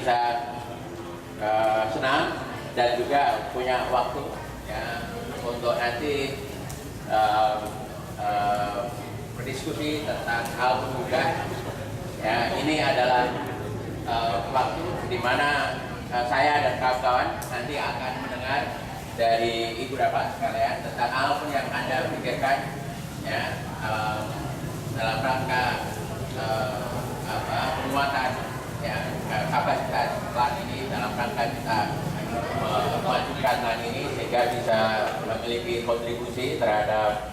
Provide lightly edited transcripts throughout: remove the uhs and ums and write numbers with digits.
bisa senang dan juga punya waktu ya untuk nanti berdiskusi tentang hal mudah. Ya, ini adalah waktu di mana saya dan kawan-kawan nanti akan mendengar dari Ibu Bapak sekalian tentang hal yang Anda pikirkan ya dalam rangka penguatan ya kapasitas LAN ini, dalam rangka kita memajukan LAN ini sehingga bisa memiliki kontribusi terhadap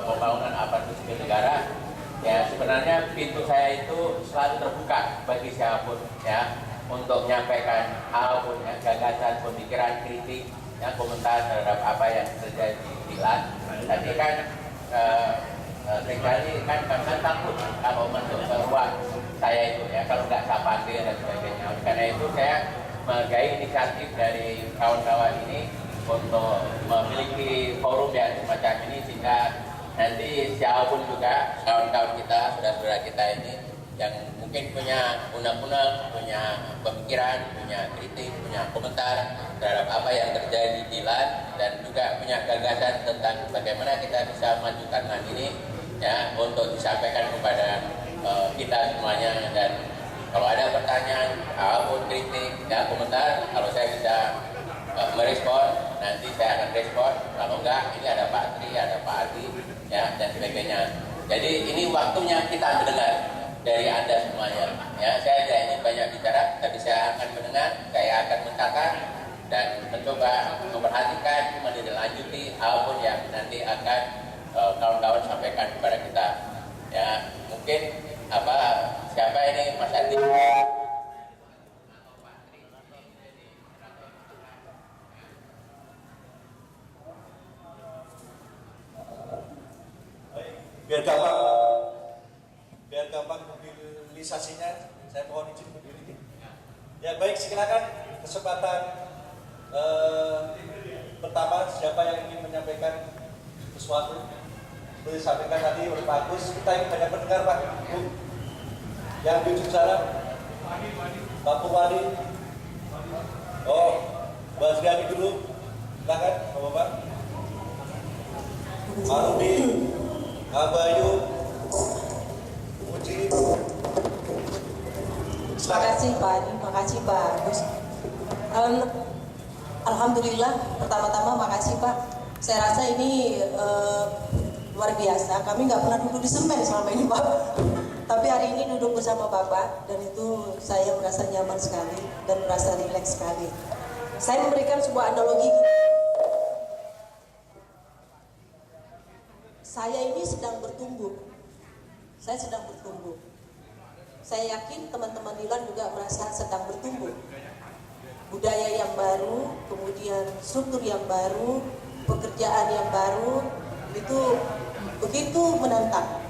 pembangunan aparatur sipil negara. Ya, sebenarnya pintu saya itu selalu terbuka bagi siapapun ya untuk menyampaikan hal pun ya, gagasan, pemikiran, kritik, ya, komentar terhadap apa yang terjadi di LAN. Tadi kan seringkali kan kami takut kalau masuk ke ruang saya itu ya, kalau nggak saya panggil dan sebagainya. Karena itu saya menghargai inisiatif dari kawan-kawan ini untuk memiliki forum yang semacam ini, sehingga nanti siapapun juga kawan-kawan kita, saudara-saudara kita ini yang mungkin punya undang-undang, punya pemikiran, punya kritik, punya komentar terhadap apa yang terjadi di LAN, dan juga punya gagasan tentang bagaimana kita bisa memajukan LAN ini ya untuk disampaikan kepada kita semuanya. Dan kalau ada pertanyaan apapun, kritik ya komentar, kalau saya bisa merespon, nanti saya akan respon. Kalau enggak, ini ada Pak Tri, ada Pak Adi ya dan sebagainya. Jadi ini waktunya kita mendengar dari Anda semuanya ya. Saya tidak ingin banyak bicara, tapi saya akan mendengar, saya akan mencatat dan mencoba memperhatikan, menindaklanjuti apapun yang nanti akan kawan-kawan sampaikan kepada kita ya. Mungkin siapa ini, Mas Adi? biar gampang mobilisasinya, saya mohon izin berdiri. Ya baik, silakan kesempatan pertama, siapa yang ingin menyampaikan sesuatu. Seperti disampaikan tadi oleh Pak Agus, kita ingin banyak pendengar Pak Bu. Yang di ujung sana Pak Pumadi. Oh, Mbak Sriani dulu, silakan Bapak. Pak Rudi, Abayu, Uji. Terima kasih Pak Adi, terima kasih Pak Agus. Alhamdulillah, pertama-tama makasih Pak. Saya rasa ini luar biasa. Kami nggak pernah duduk di semen selama ini Pak. Tapi hari ini duduk bersama Bapak, dan itu saya merasa nyaman sekali dan merasa rileks sekali. Saya memberikan sebuah analogi. Saya ini sedang bertumbuh. Saya sedang bertumbuh. Saya yakin teman-teman di LAN juga merasa sedang bertumbuh. Budaya yang baru, kemudian struktur yang baru, pekerjaan yang baru, itu begitu menantang.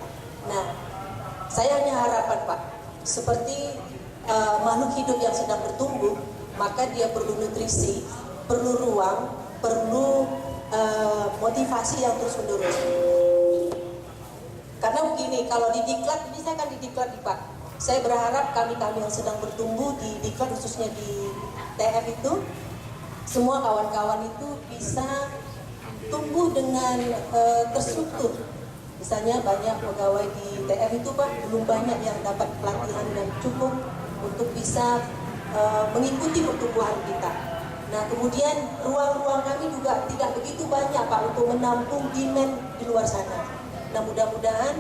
Nah, saya hanya harapan Pak, seperti makhluk hidup yang sedang bertumbuh, maka dia perlu nutrisi, perlu ruang, perlu motivasi yang terus-menerus. Karena begini, kalau di diklat, ini saya kan di diklat nih Pak. Saya berharap kami yang sedang bertumbuh di diklat, khususnya di TF itu, semua kawan-kawan itu bisa tumbuh dengan terstruktur. Misalnya banyak pegawai di TF itu Pak, belum banyak yang dapat pelatihan yang cukup untuk bisa mengikuti pertumbuhan kita. Nah kemudian ruang-ruang kami juga tidak begitu banyak Pak untuk menampung demand di luar sana. Nah mudah-mudahan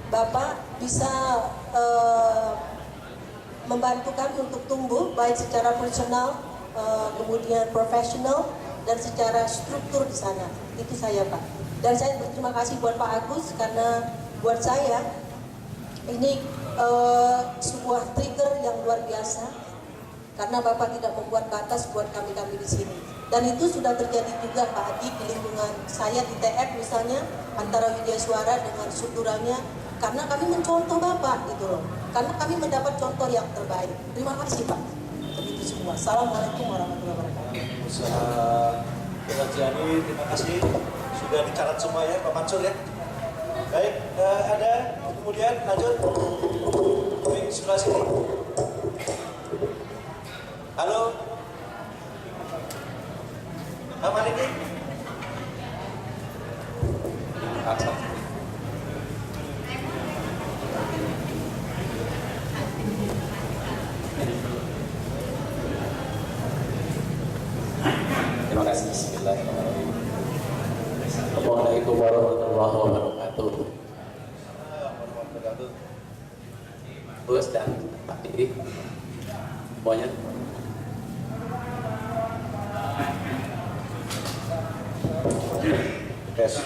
Bapak bisa membantu kami untuk tumbuh baik secara personal, kemudian profesional, dan secara struktur di sana. Itu saya Pak. Dan saya berterima kasih buat Pak Agus, karena buat saya ini sebuah trigger yang luar biasa, karena Bapak tidak membuat batas buat kami-kami di sini. Dan itu sudah terjadi juga Pak Adi di lingkungan saya di TF misalnya, antara Widya Suara dengan strukturannya, karena kami mencontoh Bapak gitu loh. Karena kami mendapat contoh yang terbaik. Terima kasih Pak. Begitu semua. Assalamualaikum warahmatullahi wabarakatuh. Terima kasih. Sudah dicatat semua ya Pak Mansur ya. Baik, ada kemudian lanjut. Baik, sebelah sini. Halo. Aman ini? Terima kasih. Bismillahirrahmanirrahim. Assalamualaikum warahmatullahi wabarakatuh. Bos dan Pak Didi, semuanya. Yes.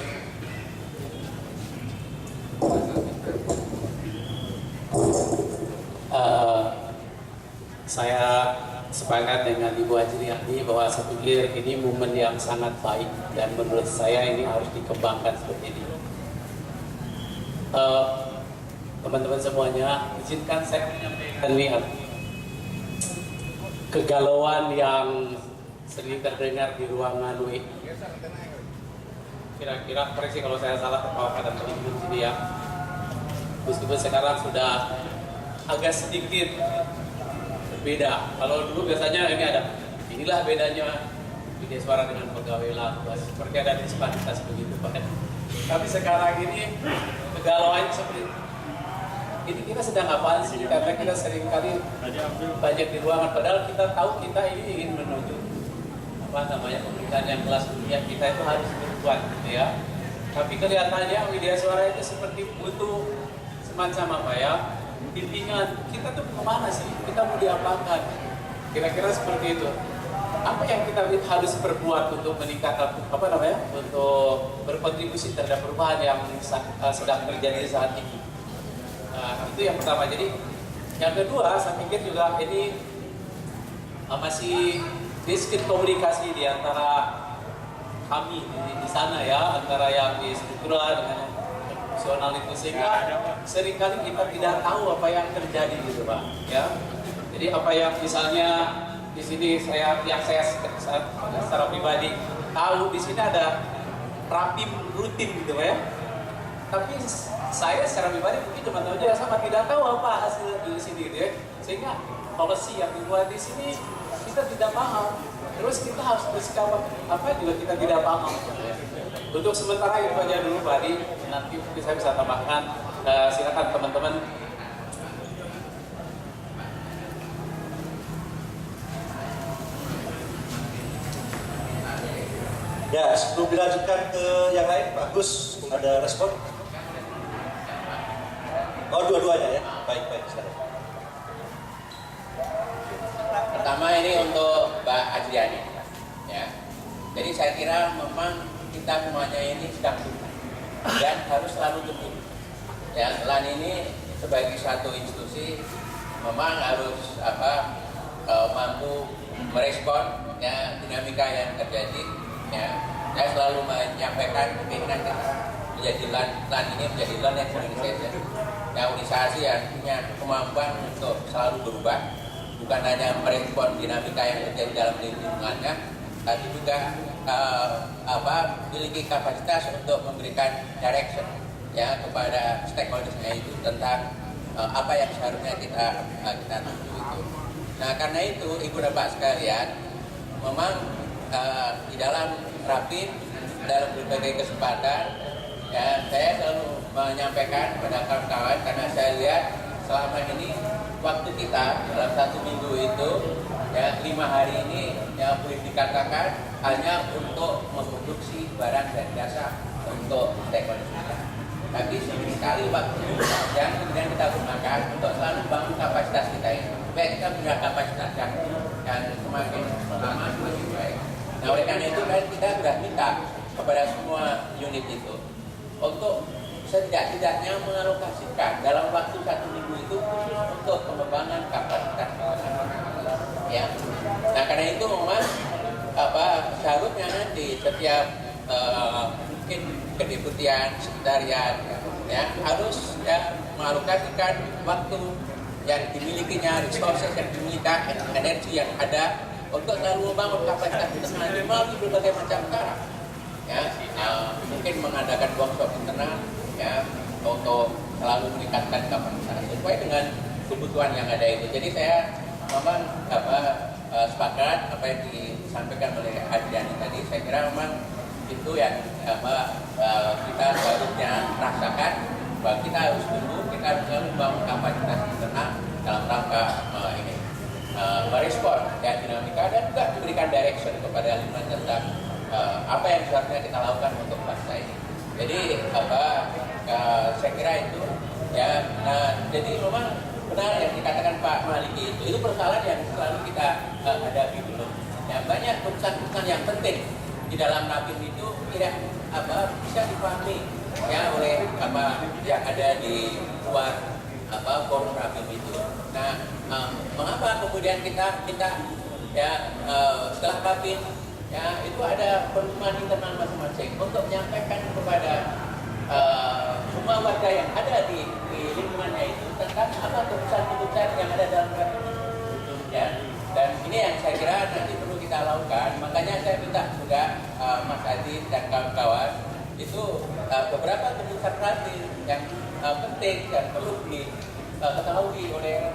Saya sepakat dengan Ibu Hajriati bahwa saya pikir ini momen yang sangat baik dan menurut saya ini harus dikembangkan seperti ini. Teman-teman semuanya, izinkan saya menyampaikan lihat kegalauan yang sering terdengar di ruangan WI. Kira-kira koreksi kalau saya salah Pak dan teman-teman sini ya. Meskipun sekarang sudah agak sedikit berbeda. Kalau dulu biasanya ini ada, inilah bedanya media suara dengan pegawai lapas, seperti ada disparitas begitu Pak. Tapi sekarang ini kegalauan seperti ini, kita sedang apaan sih? Karena kita sering kali banyak di ruangan, padahal kita tahu kita ini ingin menuju pemerintahan yang kelas dunia, kita itu harus berbuat gitu ya. Tapi kelihatannya media suara itu seperti butuh semacam apa ya, bimbingan. Kita tuh kemana sih? Kita mau diapakan? Kira-kira seperti itu. Apa yang kita harus perbuat untuk meningkatkan untuk berkontribusi terhadap perubahan yang sedang terjadi saat ini? Itu yang pertama. Jadi yang kedua, saya pikir juga ini masih sedikit komunikasi di antara kami di sana ya, antara yang di struktural dengan fungsional itu, sehingga seringkali kita tidak tahu apa yang terjadi gitu Pak ya. Jadi apa yang misalnya di sini saya secara pribadi tahu di sini ada rapim rutin gitu ya. Tapi saya secara pribadi mungkin teman-teman juga sama tidak tahu apa hasil di sini gitu ya. Sehingga policy yang dibuat di sini kita tidak paham. Terus kita harus bersikap apa juga kita tidak paham. Untuk sementara itu aja dulu Pak Adi, nanti mungkin saya bisa tambahkan. Silakan teman-teman. Ya, sebelum dilanjutkan ke yang lain, Pak Gus, ada respon? Oh, dua-duanya ya? Baik, silakan. Pertama ini untuk Mbak Adriani, ya. Jadi saya kira memang kita semuanya ini sedang tumbuh dan harus selalu tumbuh. Ya, LAN ini sebagai satu institusi memang harus mampu merespon ya dinamika yang terjadi. Ya, saya selalu menyampaikan keinginan kita menjadi LAN ini menjadi LAN yang organization, ya organisasi yang punya kemampuan untuk selalu berubah. Bukan hanya merespon dinamika yang terjadi dalam lingkungannya, tapi juga memiliki kapasitas untuk memberikan direction ya kepada stakeholdersnya itu tentang apa yang seharusnya kita tuju itu. Nah karena itu Ibu dan Pak sekalian, memang di dalam rapim dalam berbagai kesempatan ya saya selalu menyampaikan kepada kawan-kawan karena saya lihat selama ini waktu kita dalam 1 minggu itu ya 5 hari ini yang boleh dikatakan hanya untuk memproduksi barang dan jasa untuk stakeholder kita. Tapi sekali waktu yang kemudian kita gunakan untuk selalu membangun kapasitas kita ini. Baik kita punya kapasitas yang semakin lama semakin baik. Nah oleh karena itu kan kita sudah minta kepada semua unit itu untuk setidak-tidaknya mengalokasikan dalam waktu 1 minggu itu khusus untuk pengembangan kapasitas ya. Nah karena itu memang seharusnya nanti setiap mungkin kedeputian, sekretariat ya harus ya mengalokasikan waktu yang dimilikinya, resources yang dimiliki, energi yang ada untuk selalu membangun kapasitas internal melalui berbagai macam cara ya, mungkin mengadakan workshop internal ya untuk selalu meningkatkan kapasitas sesuai dengan kebutuhan yang ada itu. Jadi saya memang sepakat apa yang disampaikan oleh Adriani tadi. Saya kira memang itu yang kita seharusnya rasakan, bahwa kita harus tumbuh, kita harus selalu membangun kapasitas internal dalam rangka merespon ya dinamika dan juga memberikan direction kepada lingkungan tentang apa yang seharusnya kita lakukan untuk bangsa ini. Jadi saya kira itu ya. Nah, jadi memang benar yang dikatakan Pak Maliki itu persoalan yang selalu kita hadapi dulu. Ya, banyak keputusan-keputusan yang penting di dalam rapim itu tidak bisa dipahami ya oleh yang ada di luar forum rapim itu. Nah, mengapa kemudian kita minta ya setelah rapim ya itu ada pertemuan internal masing-masing untuk menyampaikan kepada semua warga yang ada di lingkungannya itu tentang apa keputusan-keputusan yang ada dalam rapim itu ya. Dan ini yang saya kira nanti perlu kita lakukan. Makanya saya minta juga Mas Adi dan kawan-kawan itu beberapa keputusan rapim yang penting dan perlu diketahui oleh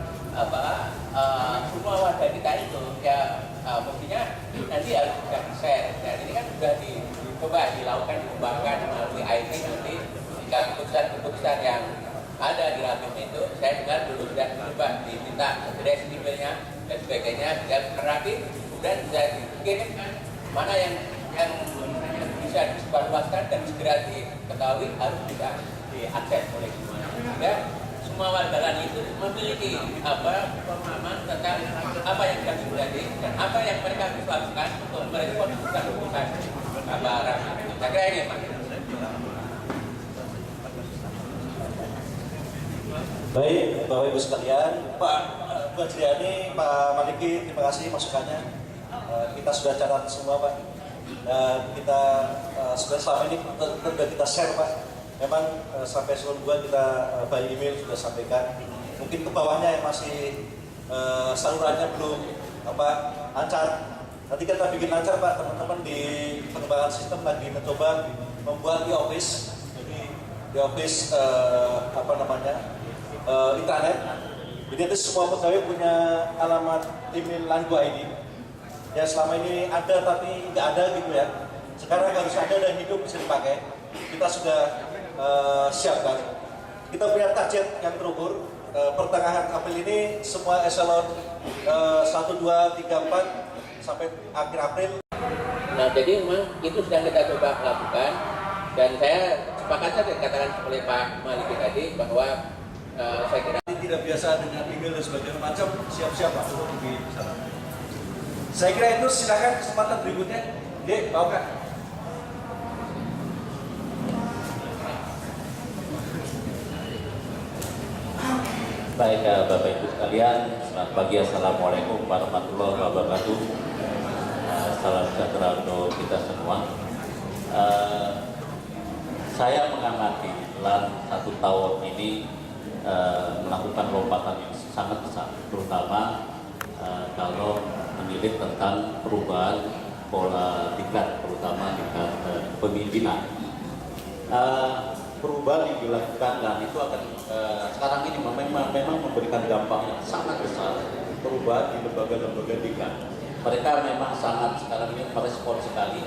semua warga kita itu ya mestinya nanti harus juga di-share. Dan ini kan sudah dicoba dilakukan, dikembangkan melalui IT nanti jika keputusan-keputusan yang ada di rapim itu saya dengar dulu sudah coba diminta SDG-nya dan sebagainya dan rapim kemudian bisa dikirim mana yang bisa disebarluaskan dan segera diketahui harus bisa diakses oleh semuanya. Sehingga semua warga itu memiliki pemahaman tentang apa yang sedang terjadi dan apa yang mereka harus lakukan untuk merespon keputusan rapim. Saya kira ini Pak. Baik, Bapak Ibu sekalian, Pak Bu Adriani, Pak Maliki, terima kasih masukannya. Kita sudah catat semua Pak. Dan kita sebenarnya selama ini sudah kita share Pak. Memang sampai eselon 2 kita by email sudah sampaikan. Mungkin ke bawahnya yang masih salurannya belum lancar. Nanti kita bikin lancar Pak, teman-teman di pengembangan sistem lagi mencoba membuat e-office. Jadi e-office intranet. Jadi itu semua pegawai punya alamat email Lango ID yang selama ini ada tapi nggak ada gitu ya. Sekarang harus ada dan hidup bisa dipakai. Kita sudah siapkan. Kita punya target yang terukur. Pertengahan April ini semua eselon 1, 2, 3, 4 sampai akhir April. Nah, jadi memang itu sedang kita coba lakukan dan saya sepakat saja dikatakan oleh Pak Maliki tadi bahwa saya kira tidak biasa dengan email dan sebagainya macam, siap-siap Pak untuk di sana. Saya kira itu, silakan kesempatan berikutnya. Dek, bawakan. Baik Bapak Ibu sekalian, selamat pagi, Assalamualaikum warahmatullahi wabarakatuh. Salam sejahtera untuk kita semua. Saya mengamati dalam 1 tahun ini melakukan lompatan yang sangat besar, terutama kalau menilik tentang perubahan pola tingkat, terutama tingkat pemimpinan. Perubahan yang dilakukan dan itu akan sekarang ini memang memberikan dampak yang sangat besar. Perubahan di lembaga-lembaga tingkat, mereka memang sangat sekarang ini merespon sekali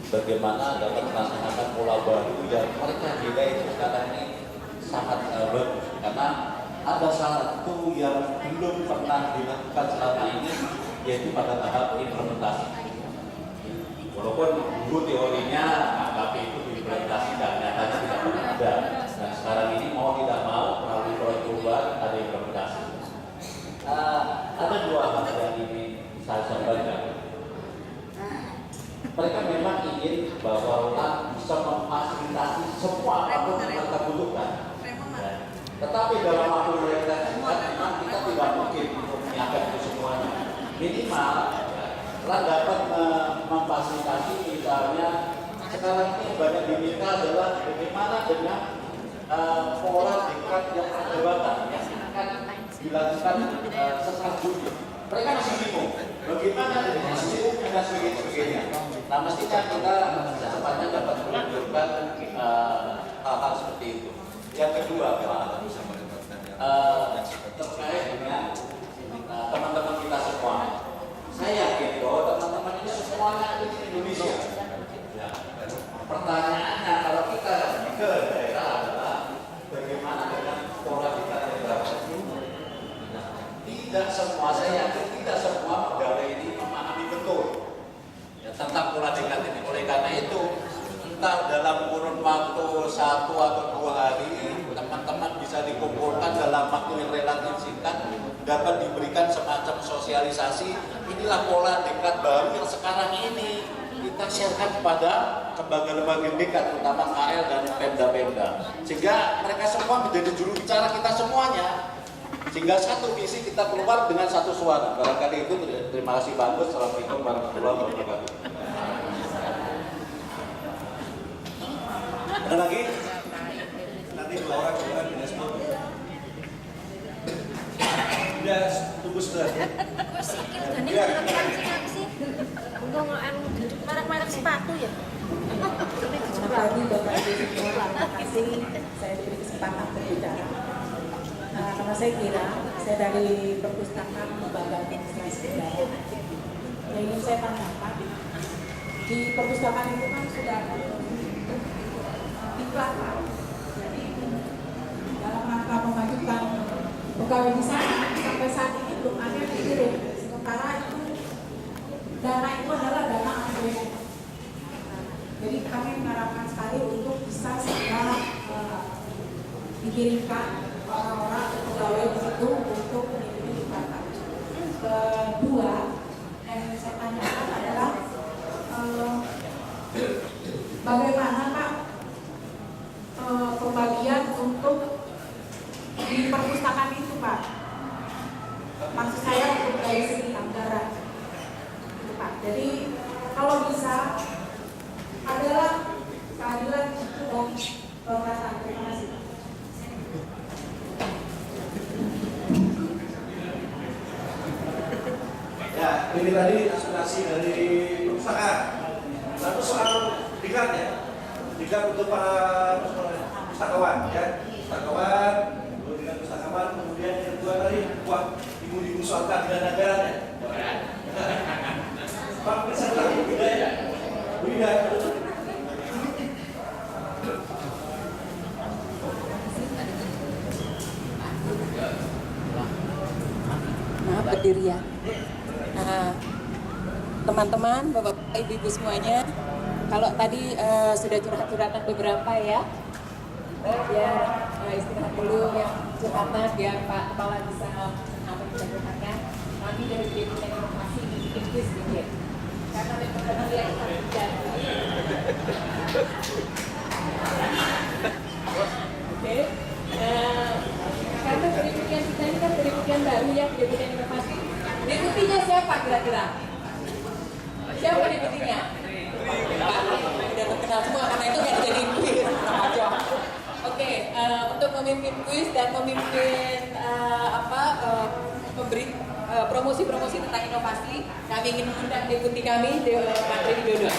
bagaimana dapat melaksanakan pola baru yang mereka nilai sekarang ini sangat bagus, karena ada satu yang belum pernah dilakukan selama ini, yaitu pada tahap implementasi. Walaupun dulu teorinya tapi itu diimplementasikan, nyatanya tidak pernah ada. Dan sekarang ini mau tidak mau melalui proyek perubahan ada implementasi. Ada 2 hal yang ini saya sampaikan. Mereka memang ingin bahwa orang bisa memfasilitasi semua apapun yang mereka butuhkan. Tetapi dalam waktu mereka memang kita tidak mungkin untuk menyiapkan itu semuanya. Minimal telah dapat memfasilitasi, misalnya sekarang ini banyak diminta adalah bagaimana dengan pola tingkat yang perdebatan yang akan dilakukan setelah Juni. Mereka masih bingung bagaimana dengan sistem dan sebagainya. Nah, mestinya kita secepatnya dapat menunjukkan hal-hal seperti itu. Yang kedua, Pak, terkait dengan teman-teman kita semua. Saya jika dalam kurun waktu 1 atau 2 hari teman-teman bisa dikumpulkan dalam waktu yang relatif singkat, dapat diberikan semacam sosialisasi. Inilah pola dekat baru yang sekarang ini kita sharekan kepada lembaga-lembaga dekat, terutama KL dan Pemda-Pemda, sehingga mereka semua menjadi juru bicara kita semuanya, sehingga satu visi kita keluar dengan satu suara. Barangkali itu. Terima kasih Pak Agus. Assalamualaikum warahmatullahi wabarakatuh. Ada lagi? Nanti 2 orang juga di dashboard. Udah tunggu sebentar. Kok sikit gani pancing apa sih? Untung anu merek-merek sepatu ya. Selamat pagi Bapak Ibu semua, terima kasih saya diberi kesempatan berbicara. Nama saya Kira, saya dari Perpustakaan Lembaga Administrasi Negara. Yang ingin saya tanyakan, di perpustakaan itu kan sudah diklat, jadi dalam rangka memajukan pegawai di sana sampai saat ini belum ada yang dikirim. Sementara itu dana itu adalah dana APBN. Jadi kami mengharapkan sekali untuk bisa segera dikirimkan orang-orang atau pegawai di situ untuk mengikuti diklat. Kedua, yang saya tanyakan adalah bagaimana Pak pembagian untuk di perpustakaan itu Pak? Maksud saya untuk dari segi anggaran itu Pak. Jadi kalau bisa adalah keadilan itu dan perasaan. Terima kasih. Ya, ini tadi aspirasi dari perpustakaan. Satu soal diklat ya, diklat untuk para pustakawan ya, pustakawan, kemudian pustakawan, kemudian yang kedua tadi buat ibu-ibu soal keadilan anggaran ya. Pak Presiden, beda ya, beda. Maaf berdiri ya. Nah, teman-teman, bapak-bapak, ibu-ibu semuanya, kalau tadi sudah curhat-curhatan beberapa ya, biar istirahat dulu yang curhatan biar Pak Kepala bisa menceritakan. Kami dari Deputi Inovasi bikin kuis sedikit, karena memang lihat kerjaan. Oke, karena pendidikan kita ini kan pendidikan baru ya, pendidikan inovasi. Deputinya siapa kira-kira? Siapa deputinya? Pak, udah terkenal semua karena itu nggak jadi kuis. Oke, untuk memimpin kuis dan memimpin memberi promosi-promosi tentang inovasi, kami ingin mengundang deputi kami, Pak Tri Widodo.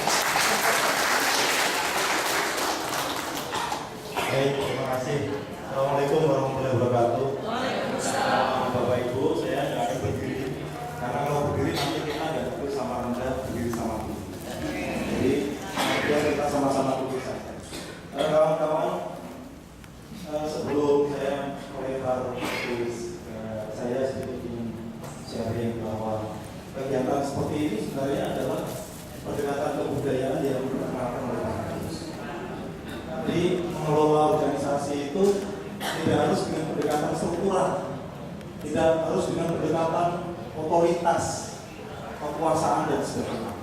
Baik, terima kasih. Assalamualaikum warahmatullahi wabarakatuh. Bapak Ibu, saya nggak akan berdiri karena kalau berdiri nanti kita nggak duduk sama rendah, berdiri sama tinggi. Jadi biar kita sama-sama duduk saja. Kawan-kawan, sebelum saya melempar kuis, saya sedikit ingin sharing bahwa kegiatan seperti ini sebenarnya adalah pendekatan kebudayaan yang diperkenalkan oleh Pak Agus. Jadi mengelola organisasi itu tidak harus dengan pendekatan struktural, tidak harus dengan pendekatan otoritas, kekuasaan dan sebagainya.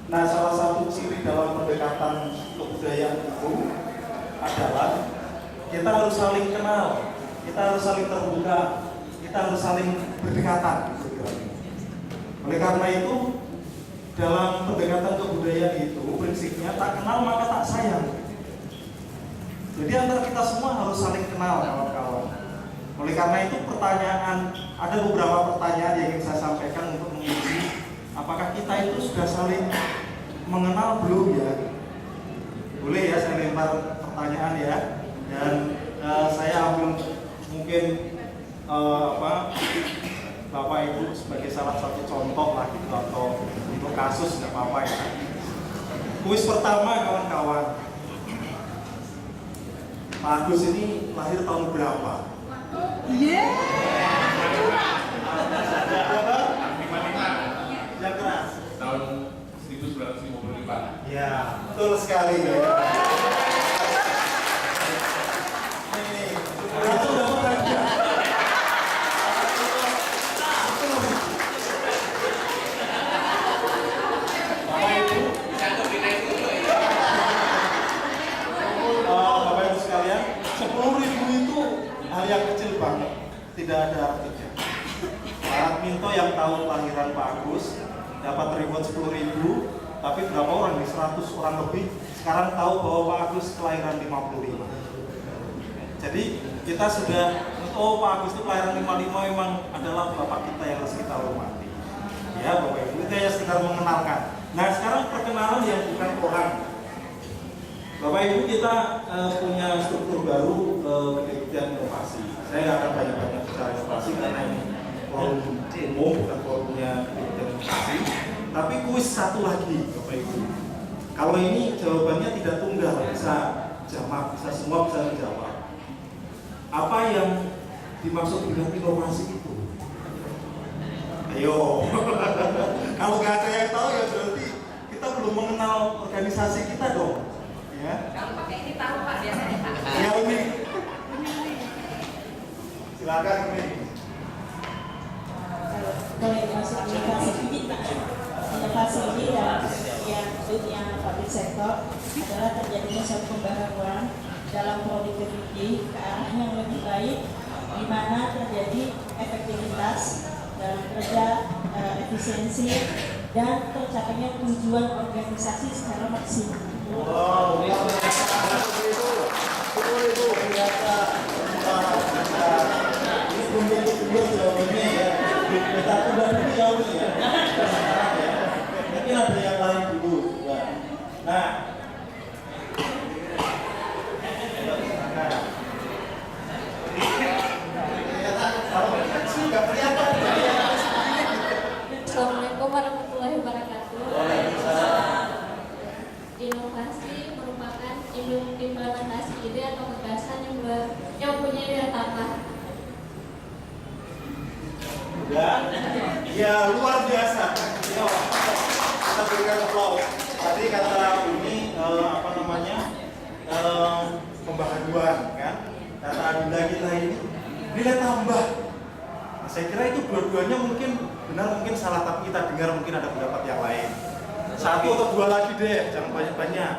Nah, salah satu ciri dalam pendekatan kebudayaan itu adalah kita harus saling kenal, kita harus saling terbuka, kita harus saling berdekatan. Oleh karena itu, dalam pendekatan kebudayaan itu prinsipnya tak kenal maka tak sayang. Jadi antara kita semua harus saling kenal, kawan-kawan. Oleh karena itu ada beberapa pertanyaan yang ingin saya sampaikan untuk menguji apakah kita itu sudah saling mengenal belum ya. Boleh ya saya lempar pertanyaan ya. Dan saya ambil mungkin Bapak Ibu sebagai salah satu contoh lah gitu, atau untuk kasus nggak apa-apa ya. Kuis pertama kawan-kawan, Pak Agus ini lahir tahun berapa? Iya. Yang keras. Tahun 1955. Ya, betul sekali. Ini, itu dapat hadiah. Bapak Ibu sekalian, 10.000 itu hal yang kecil banget, tidak ada artinya. Pak Minto yang tahu lahiran Pak Agus dapat reward 10.000, tapi berapa orang nih? 100 orang lebih sekarang tahu bahwa Pak Agus kelahiran 55. Jadi kita sudah, oh Pak Agus itu kelahiran 55 memang adalah bapak kita yang harus kita hormati. Ya Bapak Ibu, itu ya sekedar mengenalkan. Nah sekarang perkenalan yang bukan orang. Bapak Ibu, kita punya struktur baru penelitian inovasi. Saya nggak akan banyak-banyak bicara inovasi karena ini forum umum, bukan forumnya penelitian inovasi. Tapi kuis satu lagi, Bapak Ibu. Kalau ini jawabannya tidak tunggal, bisa jamak, bisa semua bisa dijawab. Apa yang dimaksud dengan inovasi itu? Ayo, kalau nggak ada yang tahu ya berarti kita belum mengenal organisasi kita dong. Ya. Kalau pakai ini tahu Pak biasanya Pak. Ya Umi. Silakan Umi. Kalau masuk inovasi kita, inovasi ini dalam yang dunia public sector adalah terjadinya suatu pembaharuan dalam produktiviti ke arah yang lebih baik, di mana terjadi efektivitas dalam kerja, efisiensi, dan tercapainya tujuan organisasi secara maksimal. Wow, 10.000 ternyata. Ini belum tentu benar jawabannya ya. Kita udah jauh ya. Mungkin ada yang lain dulu. Nah, Assalamualaikum warahmatullahi wabarakatuh. Inovasi merupakan implementasi ide atau gagasan yang mempunyai nilai tambah. udah. Ya luar biasa. Ya, kita berikan aplaus. Tadi kata ini apa namanya pembaharuan kan? Kata Adinda kita ini nilai tambah. Nah, saya kira itu dua-duanya mungkin benar, mungkin salah, tapi kita dengar mungkin ada pendapat yang lain. Satu atau dua lagi deh, jangan banyak-banyak.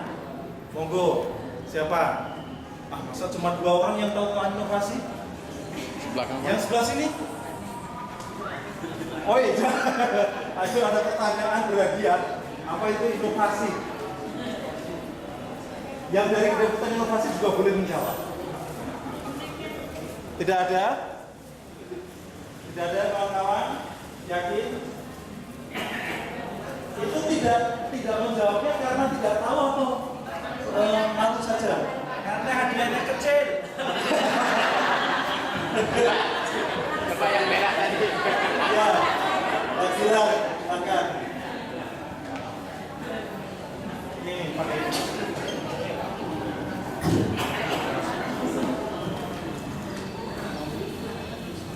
Monggo, siapa? Ah, masa cuma 2 orang yang tahu tentang inovasi? Yang sebelah sini? Oh iya, ayo ada pertanyaan berhadiah. Apa itu inovasi? Yang dari kegiatan inovasi juga boleh menjawab. Tidak ada? Tidak ada kawan-kawan? Yakin? Itu tidak menjawabnya karena tidak tahu atau malu saja? Karena hadiahnya kecil. Coba yang merah tadi. Ya, silakan. Ini pakai.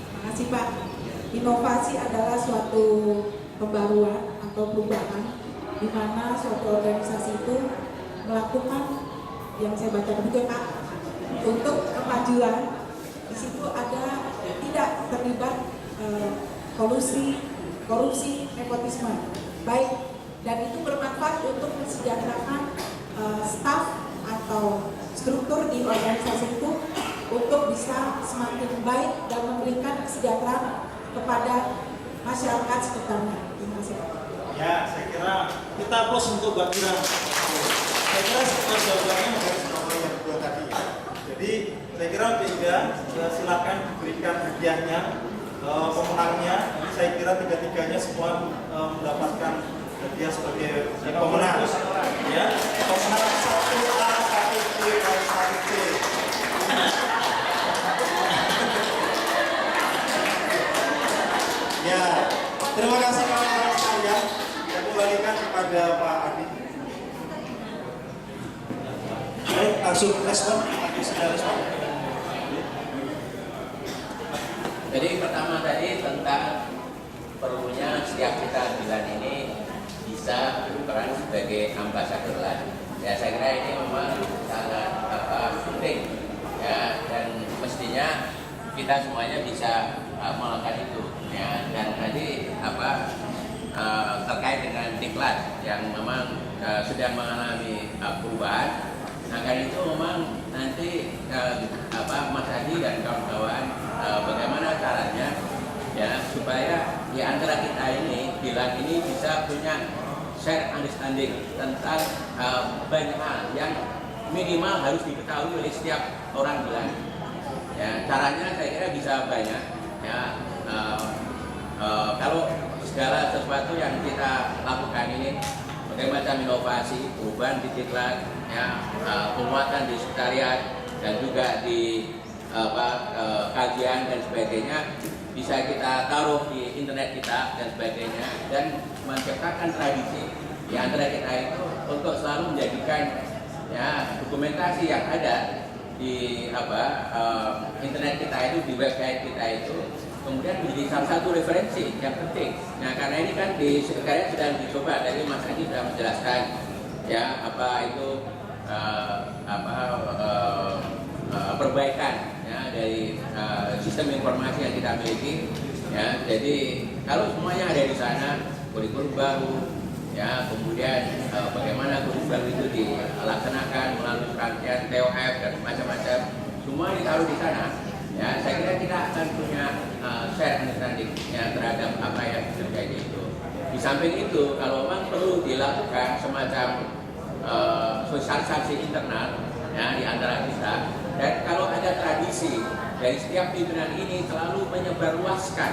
Terima kasih Pak. Inovasi adalah suatu pembaruan atau perubahan di mana suatu organisasi itu melakukan yang saya baca begitu Pak untuk kemajuan. Di situ ada tidak terlibat korupsi, nepotisme, baik, dan itu bermanfaat untuk kesejahteraan staf atau struktur di organisasi itu untuk bisa semakin baik dan memberikan kesejahteraan kepada masyarakat sekitarnya. Terima kasih. Ya, saya kira kita plus untuk Mbak Kira. Saya kira setelah jawabannya mengenai nomor yang kedua tadi. Jadi saya kira tiga, silakan diberikan hadiahnya pemenangnya. Jadi saya kira tiga-tiganya semua mendapatkan hadiah sebagai pemenang. Ya, pemenang 1A, 1B, dan 1C. Ya, terima kasih kawan-kawan sekalian. Saya kembalikan kepada Pak Adi. Baik, langsung respon. Jadi pertama tadi tentang perlunya setiap kita bulan ini bisa bisa berperan sebagai ambasador lah. Ya saya kira ini memang sangat penting ya, dan mestinya kita semuanya bisa melakukan itu ya. Dan tadi terkait dengan diklat yang memang sedang mengalami perubahan. Nah karena itu memang nanti Mas Adi dan kawan-kawan bagaimana caranya ya supaya di antara kita ini bilang ini bisa punya share understanding tentang banyak hal yang minimal harus diketahui oleh setiap orang bilang. Ya caranya saya kira bisa banyak ya. Kalau segala sesuatu yang kita lakukan ini berbagai macam inovasi, perubahan di diklat, ya, penguatan di sekretariat dan juga di kajian dan sebagainya bisa kita taruh di internet kita dan sebagainya, dan menciptakan tradisi di antara kita itu untuk selalu menjadikan ya dokumentasi yang ada di internet kita itu, di website kita itu kemudian menjadi salah satu referensi yang penting. Nah karena ini kan di sekretariat sedang dicoba, tadi Mas Adi sudah menjelaskan ya apa itu perbaikan ya dari sistem informasi yang kita miliki ya. Jadi kalau semuanya ada di sana, kurikulum baru ya, kemudian bagaimana kurikulum baru itu dilaksanakan melalui rangkaian TOF dan macam-macam, semua ditaruh di sana. Ya, saya kira kita akan punya share understanding ya, terhadap apa yang terjadi itu. Di samping itu, kalau memang perlu dilakukan semacam sosialisasi internal ya, di antara kita, dan kalau ada tradisi dari setiap pimpinan ini selalu menyebarluaskan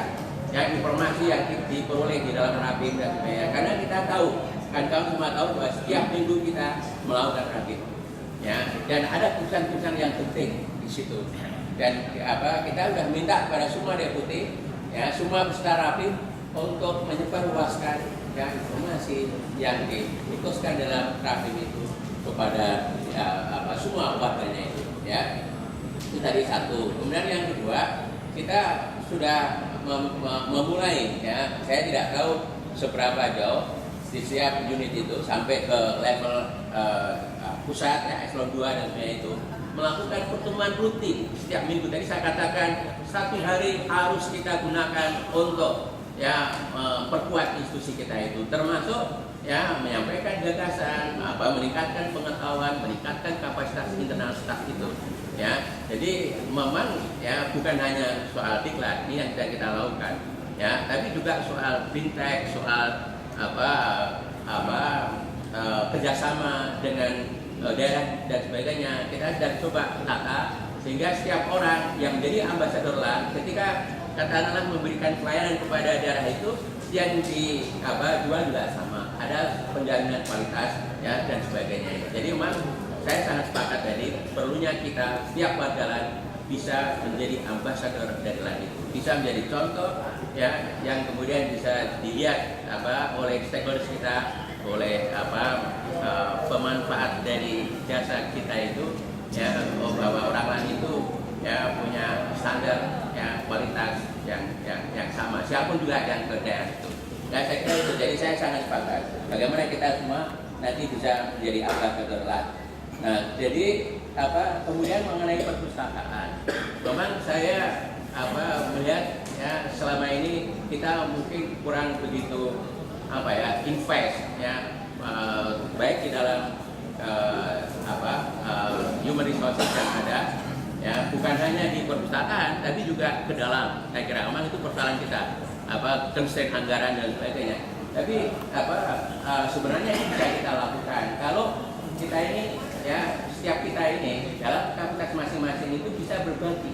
ya, informasi yang diperoleh di dalam rapim dan sebagainya. Karena kita tahu, kan kamu semua tahu bahwa setiap minggu kita melakukan rapim ya, dan ada keputusan-keputusan yang penting di situ. Dan kita sudah minta kepada semua deputi ya, semua peserta rapim untuk menyebarluaskan ya, informasi yang diputuskan dalam rapim itu kepada semua warganya itu ya. Itu tadi satu. Kemudian yang kedua, kita sudah memulai ya, saya tidak tahu seberapa jauh di setiap unit itu sampai ke level pusat ya, eselon 2 dan sebagainya itu melakukan pertemuan rutin setiap minggu. Tadi saya katakan 1 hari harus kita gunakan untuk ya memperkuat institusi kita itu, termasuk ya menyampaikan gagasan, meningkatkan pengetahuan, meningkatkan kapasitas internal staf itu ya. Jadi memang ya bukan hanya soal diklat ini yang sedang kita lakukan ya, tapi juga soal fintech, soal kerjasama dengan daerah dan sebagainya. Kita sedang coba tata sehingga setiap orang yang menjadi ambasador LAN ketika katakanlah memberikan pelayanan kepada daerah itu yang jual juga sama, ada penjaminan kualitas ya dan sebagainya. Jadi memang saya sangat sepakat tadi perlunya kita setiap warga LAN bisa menjadi ambasador dari LAN itu, bisa menjadi contoh ya yang kemudian bisa dilihat oleh stakeholders kita, oleh pemanfaat dari jasa kita itu ya, bahwa orang lain itu ya punya standar ya kualitas yang sama siapapun juga yang ke daerah itu. Nah saya kira itu, jadi saya sangat sepakat bagaimana kita semua nanti bisa menjadi ambasador LAN. Nah jadi kemudian mengenai perpustakaan, memang saya melihat ya selama ini kita mungkin kurang begitu invest ya, baik di dalam human resources yang ada ya, bukan hanya di perpustakaan tapi juga ke dalam. Saya kira memang itu persoalan kita, constraint anggaran dan sebagainya. Tapi sebenarnya ini bisa kita lakukan kalau kita ini ya, setiap kita ini dalam kapasitas masing-masing itu bisa berbagi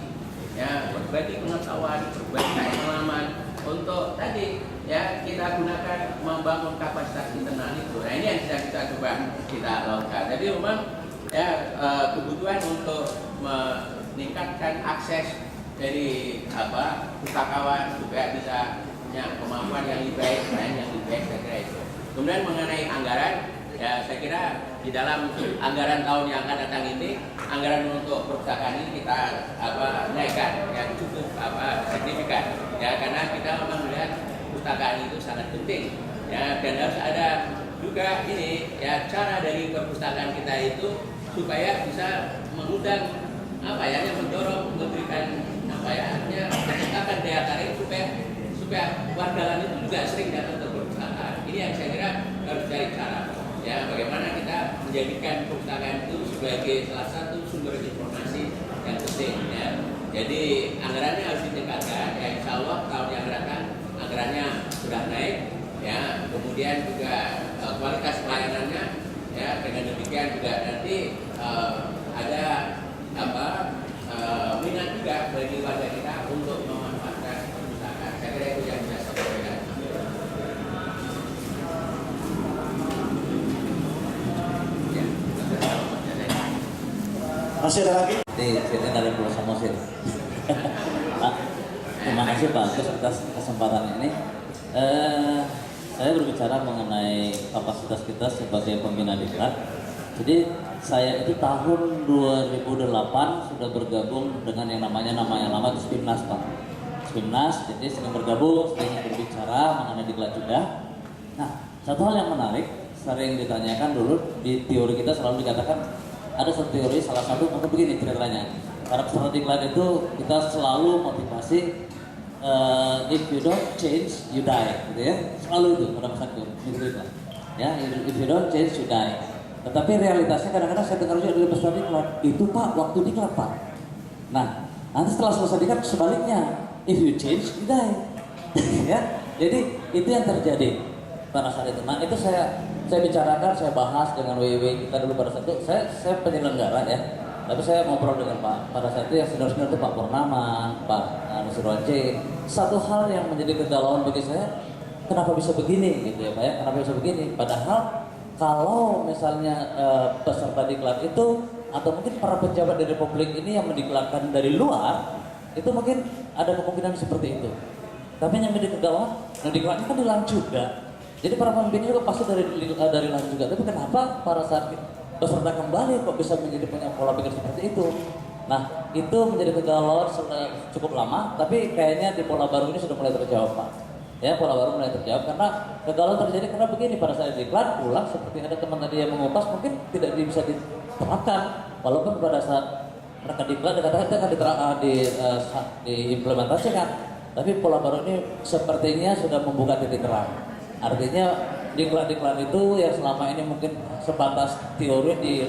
ya, berbagi pengetahuan, berbagi pengalaman untuk tadi ya kita gunakan membangun kapasitas internal itu. Nah ini yang sedang kita coba kita lakukan. Jadi memang ya kebutuhan untuk meningkatkan akses dari pustakawan juga bisa punya kemampuan yang lebih baik, yang lebih baik, saya kira itu. Kemudian mengenai anggaran ya, saya kira di dalam anggaran tahun yang akan datang ini, anggaran untuk perpustakaan ini kita naikkan yang cukup signifikan ya, karena kita memang melihat perpustakaan itu sangat penting ya, dan harus ada juga ini ya cara dari perpustakaan kita itu supaya bisa mengundang apa ya, yang mendorong, memberikan apa ya, artinya menciptakan daya tarik supaya warga itu juga sering datang ke perpustakaan. Ini yang saya kira harus cari cara ya, bagaimana kita menjadikan perpustakaan itu sebagai salah satu sumber informasi yang penting ya. Jadi anggarannya harus ditingkatkan ya, insya Allah tahun yang akan datang anggarannya sudah naik ya, kemudian juga kualitas pelayanannya ya, dengan demikian juga nanti ada apa minat juga bagi warga kita untuk memanfaatkan perpustakaan. Saya kira itu yang bisa saya sampaikan. Ya, Masih ada lagi? Di sini dari Pulau Samosir. Pak, terima kasih Pak Agus atas kesempatan ini. Saya berbicara mengenai kapasitas kita sebagai pembina diklat. Jadi saya itu tahun 2008 sudah bergabung dengan yang namanya lama itu Spimnas Pak. Spimnas, jadi sering bergabung, sering berbicara mengenai diklat juga. Nah, satu hal yang menarik, sering ditanyakan dulu di teori kita selalu dikatakan ada satu teori, salah satu mungkin begini ceritanya. Para peserta diklat itu kita selalu motivasi if you don't change, you die, gitu ya. Selalu itu pada masa itu, ya. If you don't change, you die. Tetapi realitasnya kadang-kadang saya dengar juga dari peserta diklat, itu Pak, waktu diklat Pak. Nah, nanti setelah selesai diklat sebaliknya, if you change, you die. Ya, jadi itu yang terjadi pada saat itu. Nah, itu saya bicarakan, saya bahas dengan WW kita dulu pada saat itu. Saya penyelenggara ya. Tapi saya ngobrol dengan Pak pada saat itu yang senior-senior itu Pak Purnaman, Pak Nusirwanje. Satu hal yang menjadi kegalauan bagi saya, kenapa bisa begini gitu ya Pak ya? Kenapa bisa begini? Padahal kalau misalnya peserta diklat itu atau mungkin para pejabat dari Republik ini yang mendiklatkan dari luar, itu mungkin ada kemungkinan seperti itu. Tapi yang menjadi kegalauan, diklatnya kan di LAN juga. Jadi para pemimpin juga pasti dari LAN juga. Tapi kenapa pada saat peserta kembali kok bisa menjadi punya pola pikir seperti itu? Nah, itu menjadi kegalauan cukup lama, tapi kayaknya di pola baru ini sudah mulai terjawab Pak. Ya, pola baru mulai terjawab karena kegalauan terjadi karena begini, pada saat diklat pulang seperti ada teman tadi yang mengupas mungkin tidak bisa diterapkan, walaupun pada saat mereka diklat dikatakan itu akan diimplementasikan, tapi pola baru ini sepertinya sudah membuka titik terang. Artinya diklat-diklat itu yang selama ini mungkin sebatas teori di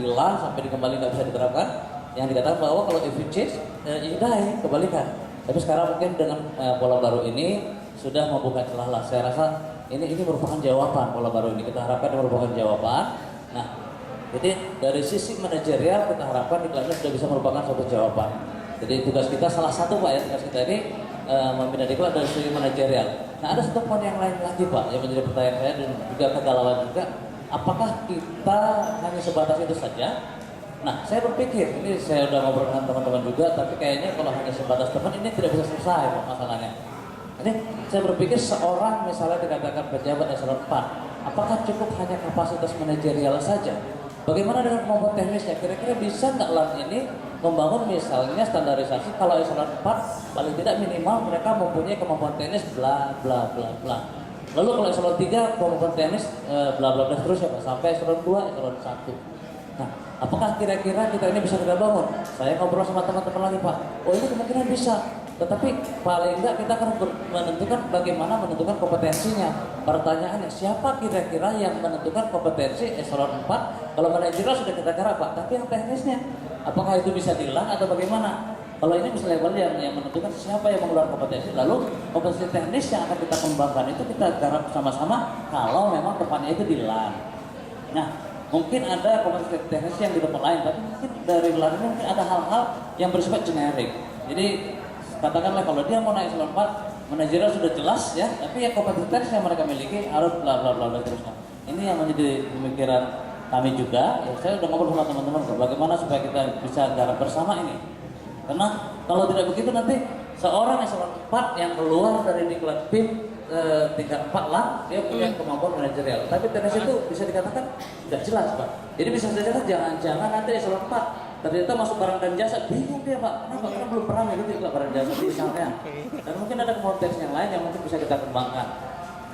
LAN sampai kembali nggak bisa diterapkan, yang dikatakan bahwa kalau if you change, you die, kebalikan. Tapi sekarang mungkin dengan pola baru ini sudah membuka celah lah. Saya rasa ini merupakan jawaban pola baru ini. Kita harapkan ini merupakan jawaban. Nah, jadi dari sisi manajerial kita harapkan diklatnya sudah bisa merupakan suatu jawaban. Jadi tugas kita salah satu Pak ya, tugas kita ini membina diklat dari sisi manajerial. Nah, ada satu poin yang lain lagi Pak yang menjadi pertanyaan saya dan juga kegalauan juga. Apakah kita hanya sebatas itu saja? Nah, saya berpikir, ini saya udah ngobrol dengan teman-teman juga, tapi kayaknya kalau hanya sebatas teman ini tidak bisa selesai Pak masalahnya. Jadi saya berpikir seorang misalnya dikatakan pejabat eselon 4, apakah cukup hanya kapasitas manajerial saja? Bagaimana dengan kemampuan teknisnya? Kira-kira bisa nggak LAN ini membangun misalnya standarisasi kalau eselon 4 paling tidak minimal mereka mempunyai kemampuan teknis bla bla bla bla. Lalu kalau eselon 3 kemampuan teknis bla bla bla terus ya Pak, sampai eselon 2, eselon 1. Nah, apakah kira-kira kita ini bisa kita bangun? Saya ngobrol sama teman-teman lagi Pak, oh ini kemungkinan bisa. Tetapi paling enggak kita akan menentukan bagaimana menentukan kompetensinya. Pertanyaannya, siapa kira-kira yang menentukan kompetensi eselon 4? Kalau manajerial sudah kita garap Pak, tapi yang teknisnya, apakah itu bisa dilang atau bagaimana? Kalau ini bisa level yang menentukan siapa yang mengeluarkan kompetensi, lalu kompetensi teknis yang akan kita kembangkan itu kita garap sama-sama kalau memang tempatnya itu dilang. Nah, mungkin ada kompetensi teknis yang di tempat lain, tapi mungkin dari LAN ini mungkin ada hal-hal yang bersifat generik. Jadi katakanlah kalau dia mau naik eselon 4, manajerial sudah jelas ya, tapi ya kompetensi yang mereka miliki harus bla bla bla terusnya. Ini yang menjadi pemikiran kami juga. Ya, saya sudah ngobrol sama teman-teman bagaimana supaya kita bisa garap bersama ini. Karena kalau tidak begitu nanti seorang eselon 4 yang keluar dari diklat PIM tingkat 4 LAN, dia punya kemampuan manajerial. Tapi teknis itu bisa dikatakan tidak jelas Pak. Jadi bisa saja jangan-jangan nanti eselon 4 ternyata masuk barang dan jasa, bingung dia Pak, kenapa? Karena belum pernah mengikuti iklan barang jasa misalnya. Dan mungkin ada konteks yang lain yang mungkin bisa kita kembangkan.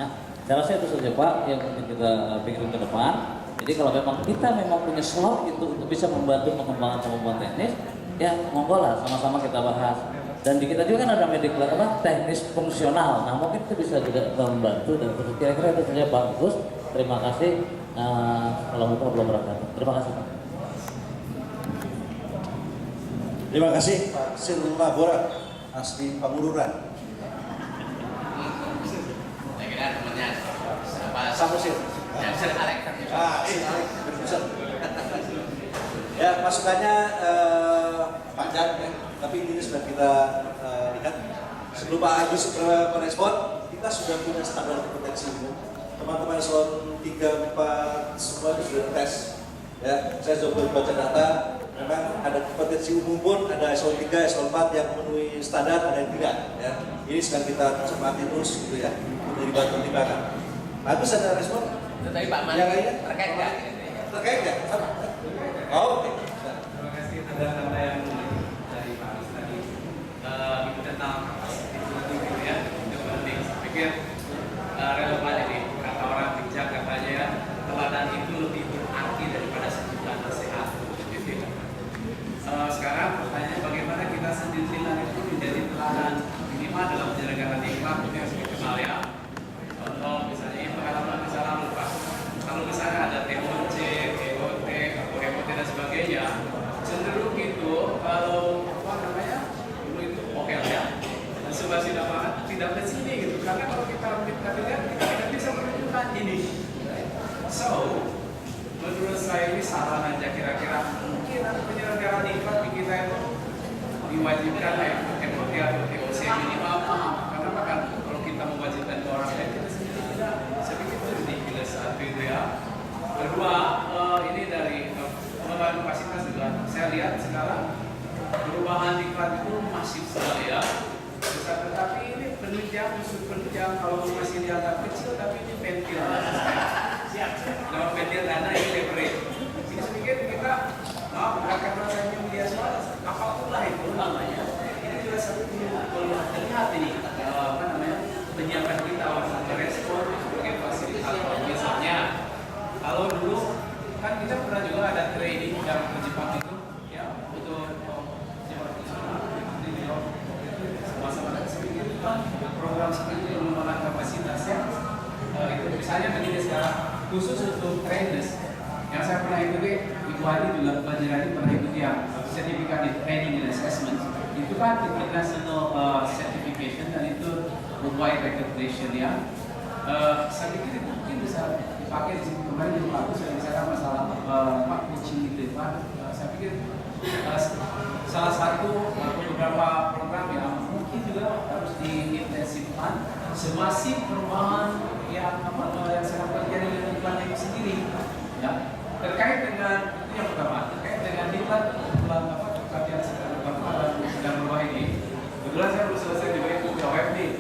Nah, Saya rasa itu saja Pak yang mungkin kita pikirin ke depan. Jadi kalau memang kita punya slot itu untuk bisa membantu pengembangan kemampuan teknis, ya monggo lah sama-sama kita bahas. Dan di kita juga kan ada medical teknis fungsional. Nah mungkin itu bisa juga membantu dan kira-kira itu saja Pak Gus. Terima kasih. Assalamualaikum warahmatullahi wabarakatuh. Terima kasih Pak. Terima kasih Pak Silabora, asli Pangururan. Saya kira temannya apa Samusil. yang sering Alex. Ya, masukannya panjang ya, tapi ini sudah kita lihat. Sebelum Pak Agus merespon, kita sudah punya standar kompetensi umum. Teman-teman eselon 3, 4 semua itu sudah tes. Ya, saya coba baca data, memang ada kompetensi umum pun ada eselon 3, eselon 4 yang memenuhi standar, ada yang tidak. Ya, ini sedang kita cermati terus gitu ya, menjadi bahan pertimbangan. Pak Agus ada respon? Tetapi Pak Mali Yang lainnya? terkait nggak? Terkait nggak? Oh, oke. Terima kasih tanda-tanda yang dari Pak Agus tadi. Itu tentang kapasitas itu gitu ya, itu penting. Saya pikir relevan ini kata orang bijak katanya ya, teladan itu lebih berarti daripada sejuta nasihat. Gitu. Sekarang pertanyaannya bagaimana kita sendiri itu menjadi teladan minimal dalam penyelenggaraan diklat yang saya kenal ya. Contoh misalnya ini pengalaman masa lalu Pak. Kalau misalnya ada TOC, TOT, atau MOT dan sebagainya, cenderung itu kalau dulu itu oke ya, sebuah sidang tidak ke sini gitu. Karena kalau kita lihat kita tidak bisa menunjukkan ini. So, menurut saya ini saran aja kira-kira mungkin penyelenggaraan diklat di kita itu diwajibkan ya MOT atau TOC minimal. Karena kan kalau kita mewajibkan ke orang lain kita sendiri tidak. Saya pikir itu ridiculous gitu ya. Kedua, ini dari pengembangan kapasitas juga. Saya lihat sekarang perubahan diklat itu masif sekali ya. Tetapi ini penunjang, unsur penunjang kalau masih dianggap kecil, tapi ini pentil. Nama pentil dana ini leverage. Jadi saya pikir kita, bukan karena saya media soal, apapun lah itu namanya. Ini juga satu terlihat ini, penyiapan kita waktu merespon sebagai fasilitator. Misalnya, kalau dulu kan kita pernah juga ada training yang berjepang itu, ya untuk sama-sama sedikit program seperti pengembangan kapasitasnya. Itu misalnya begini sekarang khusus untuk trainers yang saya pernah ikuti, Ibu Ali juga Bajirani pernah ikuti yang sertifikat di training and assessment. Itu kan international certification dan itu worldwide recognition ya. Saya pikir itu mungkin bisa dipakai di sini. Kemarin juga aku sudah bicara masalah Pak coaching itu Pak. Saya pikir salah satu beberapa program yang mungkin juga harus diintensifkan semasif perubahan yang sangat terjadi di lingkungan itu sendiri. Ya, terkait dengan itu yang pertama, terkait dengan diklat pelatihan sedang berubah ini. Kebetulan saya belum selesai juga itu jawab nih.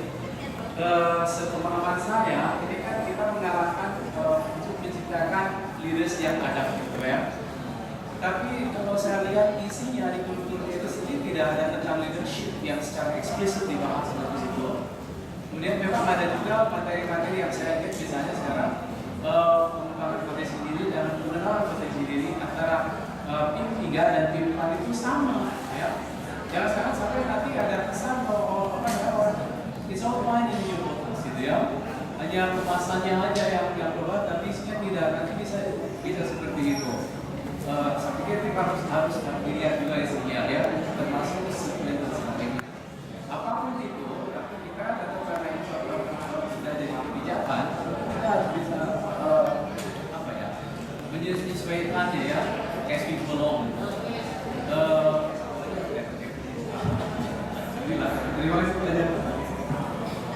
Sepemahaman saya, ini kan kita mengarahkan untuk menciptakan leaders yang ada, gitu ya. Tapi kalau saya lihat isinya di kurikulum itu sendiri tidak ada tentang leadership yang secara eksplisit dibahas di situ. Kemudian memang ada juga materi-materi yang saya lihat misalnya sekarang pengembangan potensi diri dan pengenalan potensi diri antara PIM 3 dan PIM 4 itu sama, ya. Jangan sekarang sampai nanti ada kesan bahwa it's all fine in your bottles, gitu ya. Hanya kemasannya aja yang berubah, tapi isinya tidak. Nanti bisa seperti itu. Saya pikir kita harus dilihat juga isinya ya, termasuk disiplin dan sebagainya. Apapun itu, tapi kita tetap karena itu sudah jadi kebijakan, kita harus bisa menyesuaikannya ya, as we belong. Terima kasih.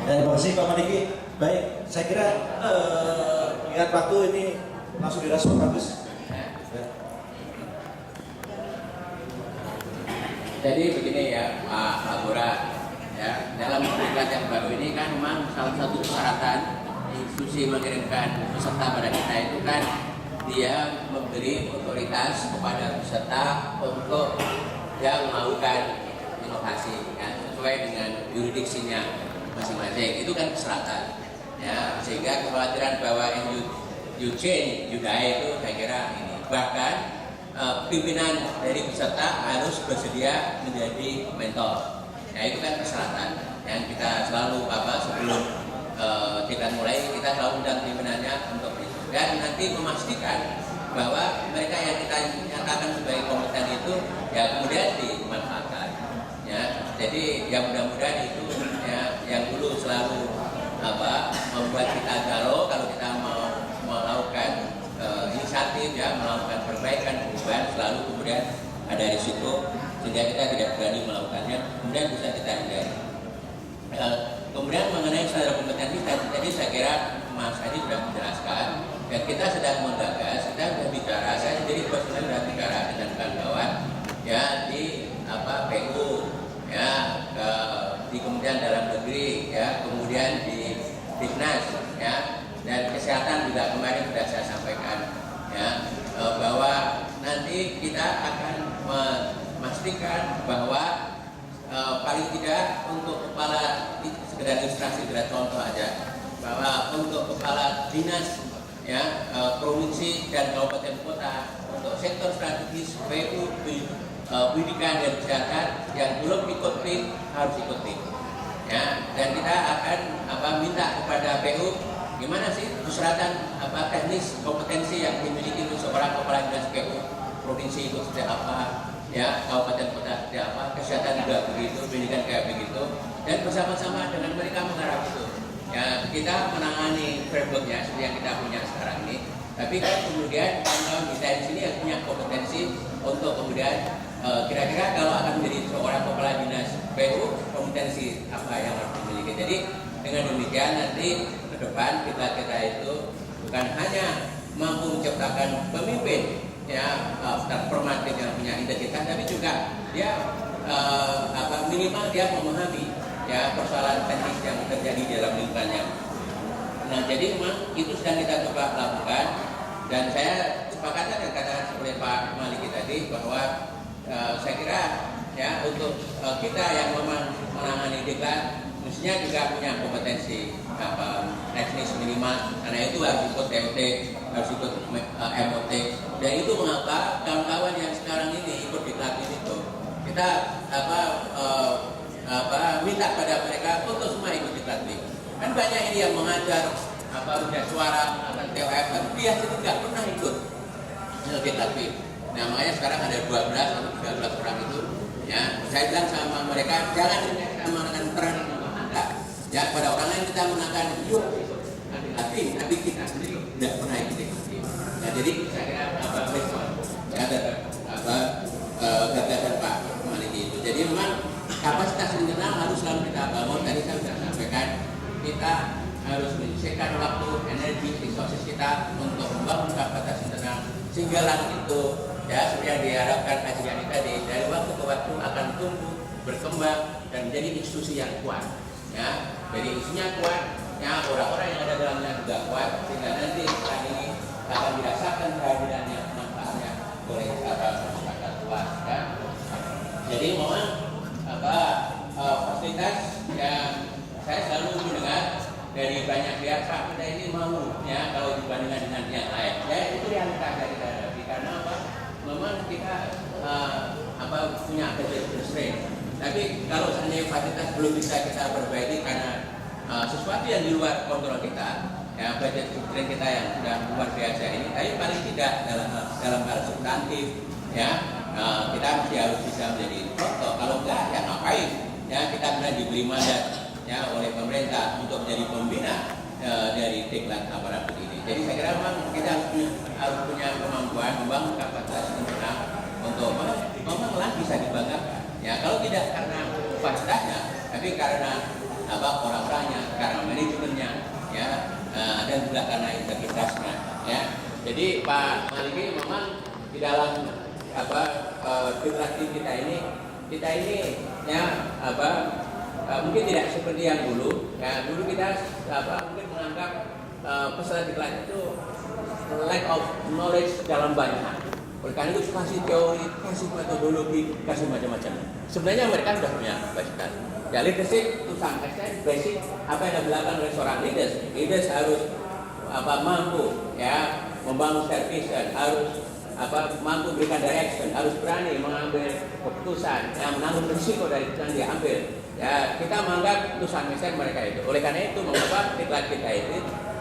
Terima kasih Pak Maliki. Baik, saya kira lihat waktu ini langsung direspon bagus. Jadi begini ya Pak Bora, ya dalam diklat yang baru ini kan memang salah satu persyaratan institusi mengirimkan peserta pada kita itu kan dia memberi otoritas kepada peserta untuk yang melakukan inovasi ya, sesuai dengan juridiksinya masing-masing. Itu kan persyaratan. ya, sehingga kekhawatiran bahwa you change, you die itu saya kira ini. Bahkan pimpinan dari peserta harus bersedia menjadi mentor. Ya, itu kan persyaratan yang kita selalu sebelum kita mulai kita selalu undang pimpinannya untuk itu, dan nanti memastikan bahwa mereka yang kita nyatakan sebagai kompeten itu ya kemudian dimanfaatkan. Ya, jadi yang mudah-mudahan itu ya yang dulu selalu membuat kita galau kalau kita mau melakukan inisiatif ya, melakukan perbaikan perubahan, selalu kemudian ada risiko sehingga kita tidak berani melakukannya, kemudian bisa kita hindari. Kemudian mengenai standar kompetensi tadi saya kira Mas Hadi sudah menjelaskan, dan kita sedang menggagas, kita sudah bicara, saya sendiri personal sudah bicara dengan kawan-kawan ya di PU ya, di Kementerian Dalam Negeri ya, kemudian di Dinas ya, dan kesehatan juga kemarin sudah saya sampaikan ya, bahwa nanti kita akan memastikan bahwa paling tidak untuk kepala, sekedar ilustrasi, sekedar contoh aja, bahwa untuk kepala dinas ya, provinsi dan kabupaten kota untuk sektor strategis PU, pendidikan dan kesehatan yang belum ikut PIK harus ikut PIK ya, dan kita akan minta kepada PU gimana sih persyaratan teknis kompetensi yang dimiliki seorang kepala dinas PU provinsi itu seperti apa ya, kabupaten kota seperti apa, kesehatan juga begitu, pendidikan kayak begitu, dan bersama-sama dengan mereka menggarap itu ya, kita menangani frameworknya seperti yang kita punya sekarang ini, tapi kan kemudian kawan-kawan kita di sini yang punya kompetensi untuk kemudian kira-kira kalau akan menjadi seorang kepala dinas PU kompetensi apa yang harus dimiliki. Jadi dengan demikian nanti ke depan kita itu bukan hanya mampu menciptakan pemimpin ya, transformatif yang punya integritas, tapi juga dia minimal dia memahami ya persoalan teknis yang terjadi di dalam lingkungannya. Nah, jadi memang itu sedang kita coba lakukan, dan saya sepakat dengan kata seperti Pak Maliki tadi bahwa saya kira ya untuk kita yang memang menangani diklat mestinya juga punya kompetensi teknis minimal, karena itu harus ikut TOT, harus ikut MOT, dan itu mengapa kawan-kawan yang sekarang ini ikut diklat itu kita minta pada mereka untuk semua ikut diklat. Kan banyak ini yang mengajar udah suara akan TOF, tapi dia sendiri nggak pernah ikut diklat. Nah, makanya sekarang ada 12 atau 13 orang itu ya, saya bilang sama mereka jangan kita menggunakan peran Anda ya, pada orang lain kita menggunakan yuk tapi kita sendiri tidak pernah ikut. Nah, jadi saya kira respon ya gagasan Pak Maliki itu. Jadi memang kapasitas internal harus selalu kita bangun. Tadi saya sudah sampaikan, kita harus menyisihkan waktu, energi, resources kita untuk membangun kapasitas internal sehingga langit itu ya seperti yang diharapkan Haji Yani tadi, dari waktu ke waktu akan tumbuh, berkembang dan menjadi institusi yang kuat ya. Jadi isinya kuat ya, orang-orang yang ada dalamnya juga kuat, sehingga nanti setelah ini akan dirasakan kehadirannya, manfaatnya oleh masyarakat luas ya. Jadi memang fasilitas yang saya selalu mendengar dari banyak pihak, Pak, kita ini mau ya kalau dibandingkan dengan yang lain ya, itu yang kita hadapi. Karena memang kita punya budget constraint, tapi kalau seandainya fasilitas belum bisa kita perbaiki karena sesuatu yang di luar kontrol kita ya, budget constraint kita yang sudah luar biasa ini, tapi paling tidak dalam hal substantif ya, kita mesti harus bisa menjadi contoh. Kalau enggak ya ngapain ya kita benar diberi mandat ya oleh pemerintah untuk menjadi pembina dari diklat aparatur ini. Jadi saya kira memang kita harus punya kemampuan membangun kapasitas internal untuk memang bisa dibanggakan ya, kalau tidak karena fasilitasnya tapi karena orang-orangnya, karena manajemennya ya, dan juga karena integritasnya ya. Jadi Pak Maliki memang di dalam generasi kita ini ya mungkin tidak seperti yang dulu ya. Dulu kita mungkin menganggap peserta diklat itu lack of knowledge dalam banyak hal. Oleh karena itu kasih teori, kasih metodologi, kasih macam-macam. Sebenarnya mereka sudah punya baik sekali. Ya leadership itu sangat basic apa yang dilakukan oleh seorang leaders. Leaders harus mampu ya membangun service dan harus mampu berikan direction, harus berani mengambil keputusan, yang menanggung risiko dari yang diambil. Ya kita menganggap utusan mesin mereka itu. Oleh karena itu mengapa diklat kita itu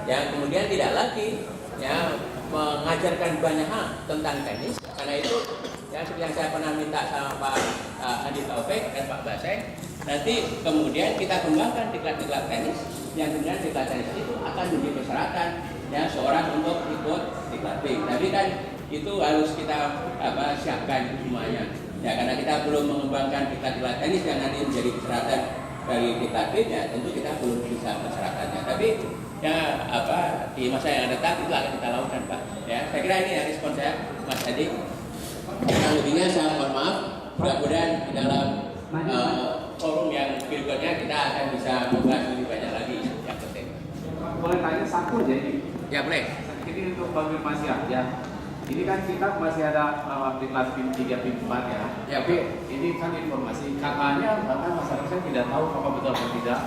yang kemudian tidak lagi ya mengajarkan banyak hal tentang tenis. Karena itu ya seperti yang saya pernah minta sama Pak Adi Taufik dan Pak Baseng, nanti kemudian kita kembangkan diklat-diklat tenis yang kemudian diklat tenis itu akan menjadi persyaratan ya seorang untuk ikut diklat-diklat. Tapi kan itu harus kita siapkan itu semuanya. Ya karena kita belum mengembangkan diklat-diklat tenis yang nanti menjadi persyaratan dari diklat-diklat, ya tentu kita belum bisa persyaratannya. Tapi ya di masa yang datang itu akan kita lakukan, Pak. Ya saya kira ini ya respon saya, Mas Adi. Yang lebihnya saya mohon maaf. Mudah-mudahan di dalam forum yang berikutnya kita akan bisa membahas lebih banyak lagi yang penting. Boleh tanya satu aja ini? Ya boleh. Ini untuk konfirmasi aja. Ini kan kita masih ada diklat PIM 3, PIM 4 ya. Tapi ini kan informasi. Katanya bahkan masyarakat tidak tahu apa betul atau tidak.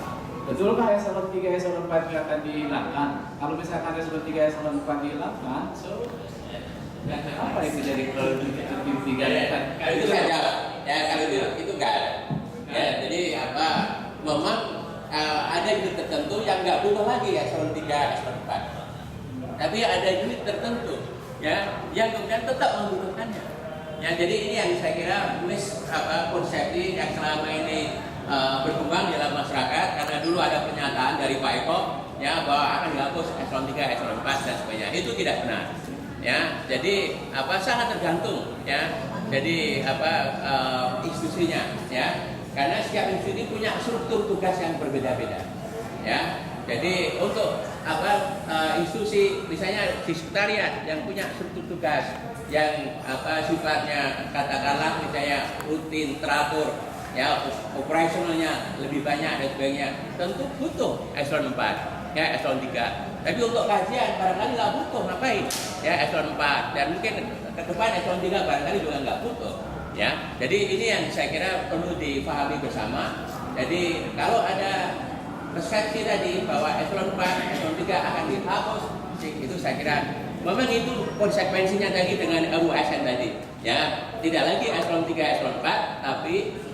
Betulkah eselon 3, eselon 4 yang akan dihilangkan? Kalau misalkan eselon 3, eselon 4 dihilangkan, apa yang terjadi kalau PIM 3 kan? Kalau itu saya jawab. Ya kalau itu nggak ada. Ya jadi memang ada unit tertentu yang nggak butuh lagi eselon 3, eselon 4. Tapi ada unit tertentu ya yang kemudian tetap membutuhkannya. Ya jadi ini yang saya kira konsepsi yang selama ini berkembang dalam masyarakat, karena dulu ada pernyataan dari Pak Eko ya bahwa akan dihapus eselon 3, eselon 4 dan sebagainya. Itu tidak benar. Ya, jadi sangat tergantung ya. Jadi institusinya ya. Karena setiap institusi punya struktur tugas yang berbeda-beda. Ya. Jadi untuk institusi misalnya di sekretariat yang punya struktur tugas yang sifatnya katakanlah misalnya rutin, teratur, ya operasionalnya lebih banyak dan sebagainya, tentu butuh eselon 4, ya eselon 3. Tapi untuk kajian barangkali nggak butuh, ngapain? Ya eselon 4 dan mungkin ke depan eselon 3 barangkali juga nggak butuh. Ya, jadi ini yang saya kira perlu dipahami bersama. Jadi kalau ada persepsi tadi bahwa eselon 4, eselon 3 akan dihapus, itu saya kira memang itu konsekuensinya tadi dengan RUSN tadi. Ya, tidak lagi eselon 3, eselon 4,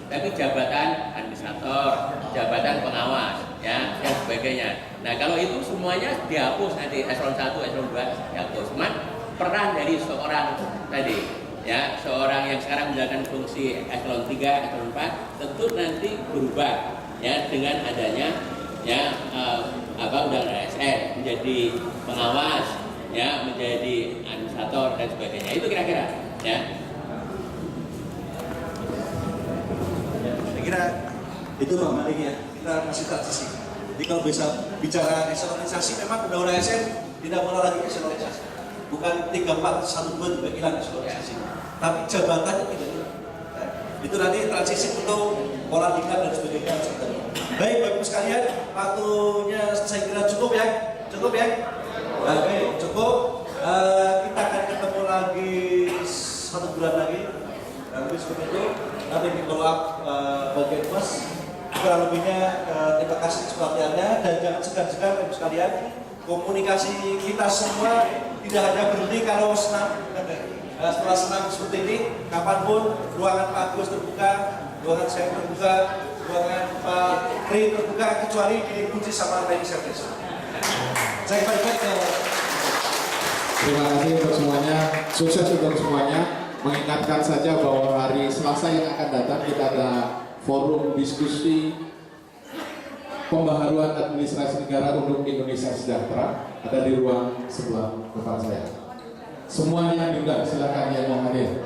tapi jabatan administrator, jabatan pengawas, ya dan sebagainya. Nah kalau itu semuanya dihapus nanti eselon 1, eselon 2 dihapus. Cuman peran dari seorang tadi, ya seorang yang sekarang menjalankan fungsi eselon 3, eselon 4 tentu nanti berubah ya dengan adanya ya undang-undang ASN menjadi pengawas, ya menjadi administrator dan sebagainya. Itu kira-kira ya. Kira itu Pak Malik ya, kita masih transisi. Jadi kalau bisa bicara eselonisasi, memang undang-undang ASN tidak boleh lagi eselonisasi. Bukan 3, 4, 1, 2 juga hilang eselonisasi. Tapi jabatannya tidak hilang. Itu nanti transisi untuk pola tingkat dan sebagainya. Baik Bapak sekalian, waktunya saya kira cukup ya. Cukup ya? Baik, cukup. Kita akan ketemu lagi 1 bulan lagi. Dan lebih seperti itu. Nanti di follow up bagian mas. Kurang lebihnya terima kasih perhatiannya dan jangan segan-segan Bapak sekalian, komunikasi kita semua tidak hanya berhenti kalau senang. Setelah senang seperti ini, kapanpun ruangan Pak Agus terbuka, ruangan saya terbuka, ruangan Pak Tri terbuka, kecuali dikunci sama training service. Saya kembalikan ke. Terima kasih untuk semuanya, sukses untuk semuanya. Mengingatkan saja bahwa hari Selasa yang akan datang kita ada forum diskusi pembaharuan administrasi negara untuk Indonesia sejahtera, ada di ruang sebelah depan saya. Semuanya diundang, silakan yang mau hadir.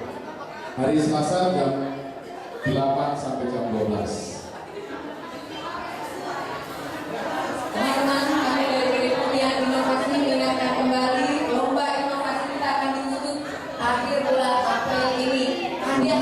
Hari Selasa jam 8 sampai jam 12. Teman-teman, kami dari Kementerian Inovasi mengingatkan kembali lomba inovasi kita akan ditutup akhir bulan April ini. Hadiah